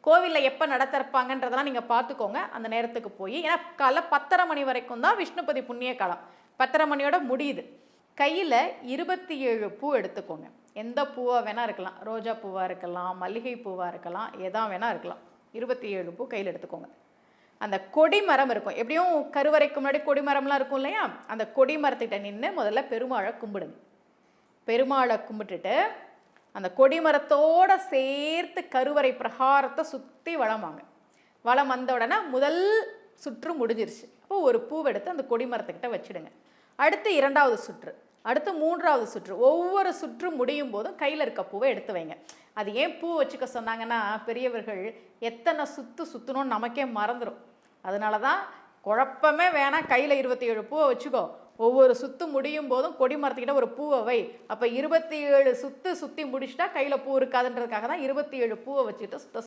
கோவிலில் எப்போ நட திறப்பாங்கன்றதெல்லாம் நீங்கள் பார்த்துக்கோங்க அந்த நேரத்துக்கு போய். ஏன்னா காலைல 10:30 மணி வரைக்கும் தான் விஷ்ணுபதி புண்ணிய காலம். 10:30 மணியோட முடியுது. கையில் 27 பூ எடுத்துக்கோங்க. எந்த பூவாக வேணால் இருக்கலாம், ரோஜா பூவாக இருக்கலாம், மல்லிகை பூவாக இருக்கலாம், எதா வேணால் இருக்கலாம். 27 பூ கையில் எடுத்துக்கோங்க. அந்த கொடிமரம் இருக்கும், எப்படியும் கருவறைக்கு முன்னாடி கொடிமரம்லாம் இருக்கும் இல்லையா, அந்த கொடிமரத்திட்ட நின்று முதல்ல பெருமாளை கும்பிடுங்க. பெருமாளை கும்பிட்டுட்டு அந்த கொடிமரத்தோடு சேர்த்து கருவறை பிரகாரத்தை சுற்றி வளம் வாங்க. வளம் வந்த உடனே முதல் சுற்று முடிஞ்சிருச்சு. அப்போ ஒரு பூவெடுத்து அந்த கொடிமரத்துக்கிட்ட வச்சுடுங்க. அடுத்து 2வது சுற்று, அடுத்து 3வது சுற்று. ஒவ்வொரு சுற்று முடியும் போதும் கையில் இருக்க பூவை எடுத்து வைங்க. அது ஏன் பூ வச்சுக்க சொன்னாங்கன்னா, பெரியவர்கள் எத்தனை சுற்றணும்னு நமக்கே மறந்துடும். அதனால தான் குழப்பமே வேணாம், கையில் 27 பூவை வச்சுக்கோ. ஒவ்வொரு சுற்று முடியும் போதும் கொடிமரத்துக்கிட்ட ஒரு பூவை வை. அப்போ 27 சுற்றி முடிச்சுட்டா கையில் பூ இருக்காதுன்றதுக்காக தான் 27 பூவை வச்சுக்கிட்டு சுத்த